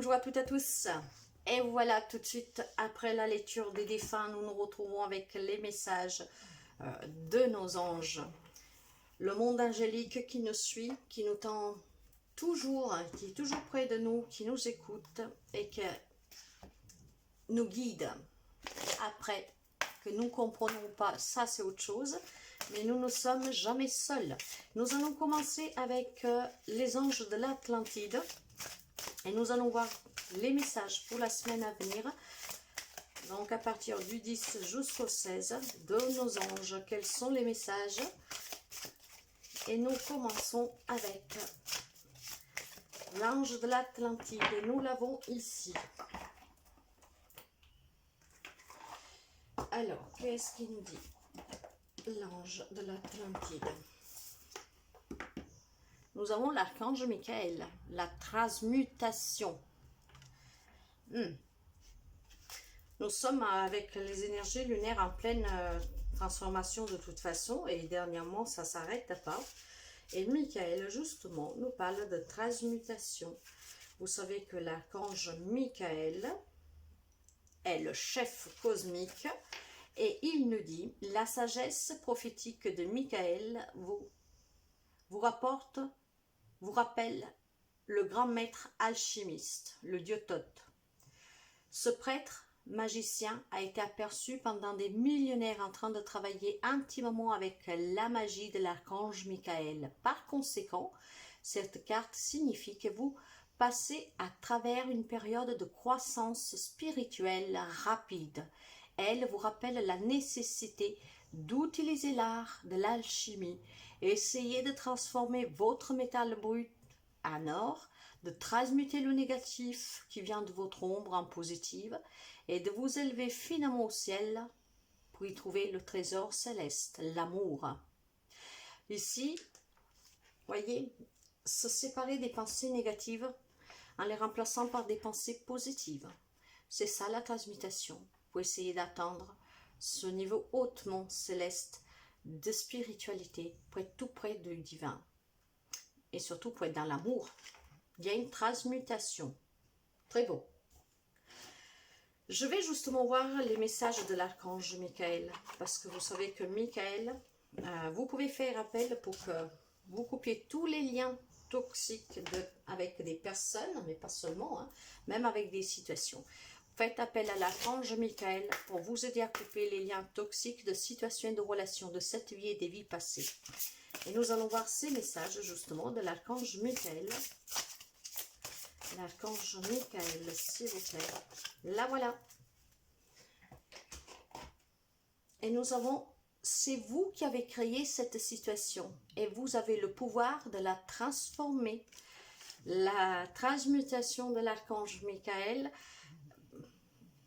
Bonjour à toutes et à tous. Et voilà, tout de suite, après la lecture des défunts, nous nous retrouvons avec les messages de nos anges. Le monde angélique qui nous suit, qui nous tend toujours, qui est toujours près de nous, qui nous écoute et qui nous guide. Après, que nous ne comprenons pas, ça c'est autre chose, mais nous ne sommes jamais seuls. Nous allons commencer avec les anges de l'Atlantide et nous allons voir les messages pour la semaine à venir. Donc à partir du 10 jusqu'au 16 de nos anges, quels sont les messages? Et nous commençons avec l'ange de l'Atlantide et nous l'avons ici. Alors, qu'est-ce qu'il nous dit? L'ange de l'Atlantide. Nous avons l'archange Michael, la transmutation. Nous sommes avec les énergies lunaires en pleine transformation de toute façon et dernièrement ça ne s'arrête pas. Et Michael justement nous parle de transmutation. Vous savez que l'archange Michael est le chef cosmique et il nous dit la sagesse prophétique de Michael vous rappelle le grand maître alchimiste, le dieu Thoth. Ce prêtre magicien a été aperçu pendant des millénaires en train de travailler intimement avec la magie de l'archange Michael. Par conséquent, cette carte signifie que vous passez à travers une période de croissance spirituelle rapide. Elle vous rappelle la nécessité d'utiliser l'art de l'alchimie. Essayez de transformer votre métal brut en or, de transmuter le négatif qui vient de votre ombre en positive et de vous élever finalement au ciel pour y trouver le trésor céleste, l'amour. Ici, voyez, se séparer des pensées négatives en les remplaçant par des pensées positives. C'est ça la transmutation, pour essayer d'atteindre ce niveau hautement céleste de spiritualité, pour être tout près du divin. Et surtout pour être dans l'amour. Il y a une transmutation. Très beau. Je vais justement voir les messages de l'archange Michael. Parce que vous savez que Michael, vous pouvez faire appel pour que vous coupiez tous les liens toxiques avec des personnes, mais pas seulement, hein, même avec des situations. Faites appel à l'archange Michael pour vous aider à couper les liens toxiques de situations et de relations de cette vie et des vies passées. Et nous allons voir ces messages justement de l'archange Michael. L'archange Michael, s'il vous plaît. La voilà. Et nous avons, c'est vous qui avez créé cette situation. Et vous avez le pouvoir de la transformer. La transmutation de l'archange Michael.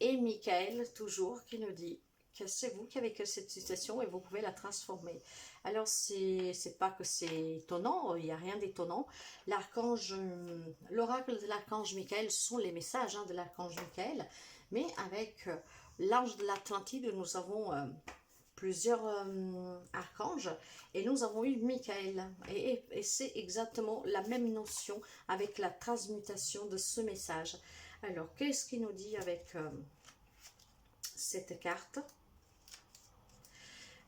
Et Michael, toujours, qui nous dit que c'est vous qui avez créé cette situation et vous pouvez la transformer. Alors, c'est pas que c'est étonnant, il n'y a rien d'étonnant. L'oracles de l'archange Michael sont les messages de l'archange Michael, mais avec l'ange de l'Atlantide, nous avons plusieurs archanges et nous avons eu Michael. Et c'est exactement la même notion avec la transmutation de ce message. Alors, qu'est-ce qu'il nous dit avec cette carte?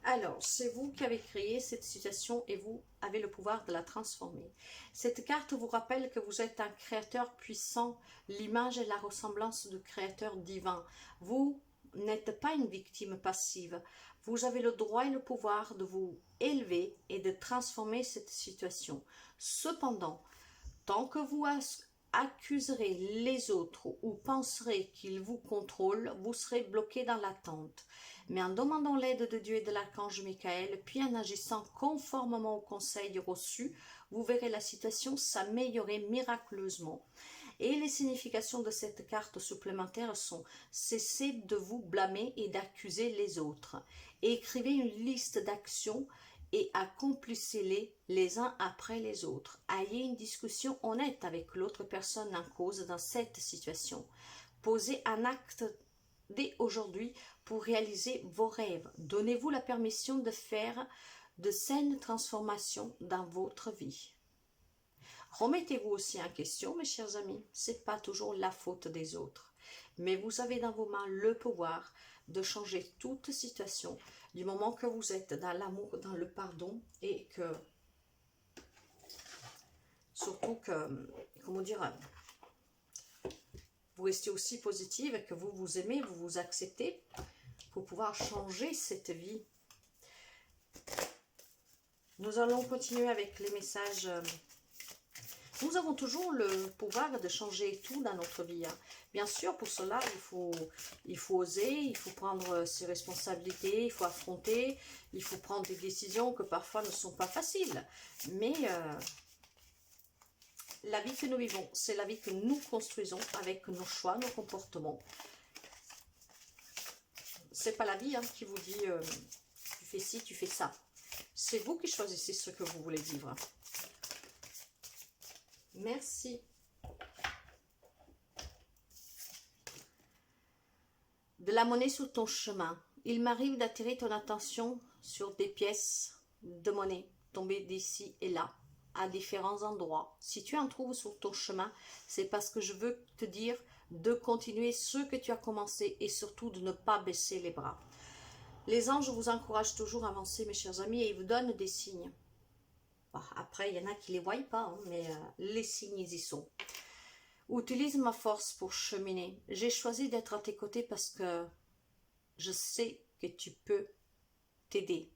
Alors, c'est vous qui avez créé cette situation et vous avez le pouvoir de la transformer. Cette carte vous rappelle que vous êtes un créateur puissant, l'image et la ressemblance du créateur divin. Vous n'êtes pas une victime passive. Vous avez le droit et le pouvoir de vous élever et de transformer cette situation. Cependant, tant que vous accuserez les autres ou penserez qu'ils vous contrôlent, vous serez bloqué dans l'attente. Mais en demandant l'aide de Dieu et de l'archange Michael, puis en agissant conformément aux conseils reçus, vous verrez la situation s'améliorer miraculeusement. Et les significations de cette carte supplémentaire sont: cessez de vous blâmer et d'accuser les autres. Écrivez une liste d'actions et accomplissez-les les uns après les autres. Ayez une discussion honnête avec l'autre personne en cause dans cette situation. Posez un acte dès aujourd'hui pour réaliser vos rêves. Donnez-vous la permission de faire de saines transformations dans votre vie. Remettez-vous aussi en question, mes chers amis. Ce n'est pas toujours la faute des autres. Mais vous avez dans vos mains le pouvoir de changer toute situation du moment que vous êtes dans l'amour, dans le pardon et que, surtout que, comment dire, vous restez aussi positive et que vous vous aimez, vous vous acceptez pour pouvoir changer cette vie. Nous allons continuer avec les messages. Nous avons toujours le pouvoir de changer tout dans notre vie. Bien sûr, pour cela, il faut oser, il faut prendre ses responsabilités, il faut affronter, il faut prendre des décisions que parfois ne sont pas faciles. Mais la vie que nous vivons, c'est la vie que nous construisons avec nos choix, nos comportements. C'est pas la vie qui vous dit tu fais ci, tu fais ça. C'est vous qui choisissez ce que vous voulez vivre. Merci. De la monnaie sur ton chemin. Il m'arrive d'attirer ton attention sur des pièces de monnaie tombées d'ici et là, à différents endroits. Si tu en trouves sur ton chemin, c'est parce que je veux te dire de continuer ce que tu as commencé et surtout de ne pas baisser les bras. Les anges vous encouragent toujours à avancer, mes chers amis, et ils vous donnent des signes. Après, il y en a qui ne les voient pas, mais les signes, ils y sont. Utilise ma force pour cheminer. J'ai choisi d'être à tes côtés parce que je sais que tu peux t'aider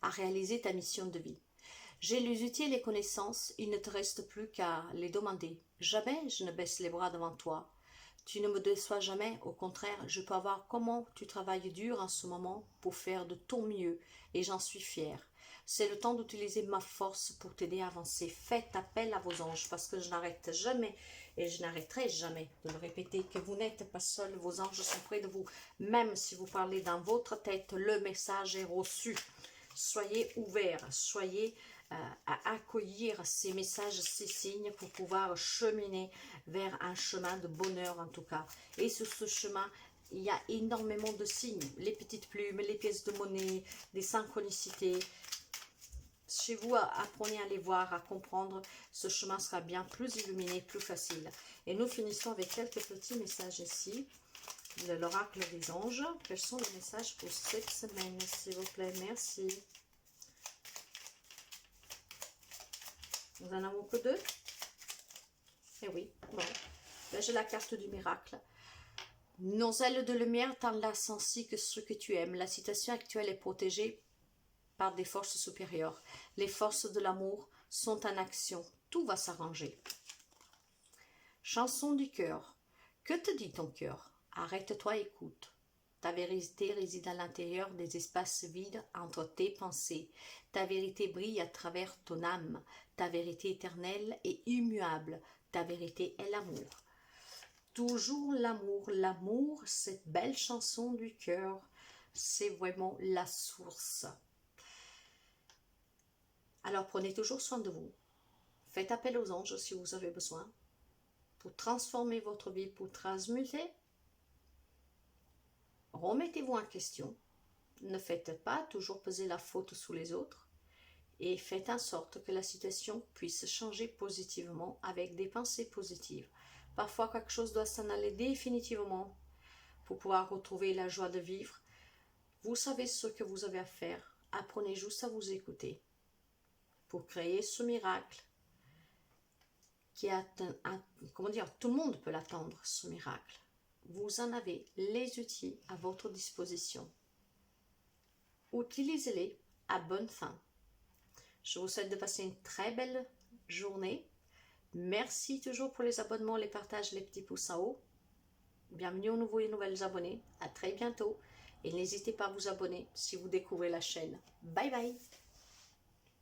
à réaliser ta mission de vie. J'ai les outils et les connaissances, il ne te reste plus qu'à les demander. Jamais je ne baisse les bras devant toi. Tu ne me déçois jamais, au contraire, je peux voir comment tu travailles dur en ce moment pour faire de ton mieux et j'en suis fière. C'est le temps d'utiliser ma force pour t'aider à avancer. Faites appel à vos anges parce que je n'arrête jamais et je n'arrêterai jamais de le répéter que vous n'êtes pas seul, vos anges sont près de vous. Même si vous parlez dans votre tête, le message est reçu. Soyez ouverts, soyez à accueillir ces messages, ces signes pour pouvoir cheminer vers un chemin de bonheur en tout cas. Et sur ce chemin, il y a énormément de signes, les petites plumes, les pièces de monnaie, des synchronicités. Chez vous, apprenez à les voir, à comprendre, ce chemin sera bien plus illuminé, plus facile. Et nous finissons avec quelques petits messages ici, de l'oracle des anges. Quels sont les messages pour cette semaine, s'il vous plaît? Merci. Nous en avons que deux. Eh oui, bon. Là, j'ai la carte du miracle. Nos ailes de lumière tendent la sensi que ce que tu aimes. La situation actuelle est protégée par des forces supérieures. Les forces de l'amour sont en action. Tout va s'arranger. Chanson du cœur. Que te dit ton cœur? Arrête-toi, écoute. Ta vérité réside à l'intérieur des espaces vides entre tes pensées. Ta vérité brille à travers ton âme. Ta vérité éternelle et immuable. Ta vérité est l'amour. Toujours l'amour. L'amour, cette belle chanson du cœur, c'est vraiment la source. Alors prenez toujours soin de vous. Faites appel aux anges si vous avez besoin. Pour transformer votre vie, pour transmuter. Remettez-vous en question. Ne faites pas toujours peser la faute sur les autres. Et faites en sorte que la situation puisse changer positivement avec des pensées positives. Parfois, quelque chose doit s'en aller définitivement pour pouvoir retrouver la joie de vivre. Vous savez ce que vous avez à faire. Apprenez juste à vous écouter pour créer ce miracle qui atteint, comment dire, tout le monde peut l'attendre, ce miracle. Vous en avez les outils à votre disposition. Utilisez-les à bonne fin. Je vous souhaite de passer une très belle journée. Merci toujours pour les abonnements, les partages, les petits pouces en haut. Bienvenue aux nouveaux et nouvelles abonnés. À très bientôt. Et n'hésitez pas à vous abonner si vous découvrez la chaîne. Bye bye.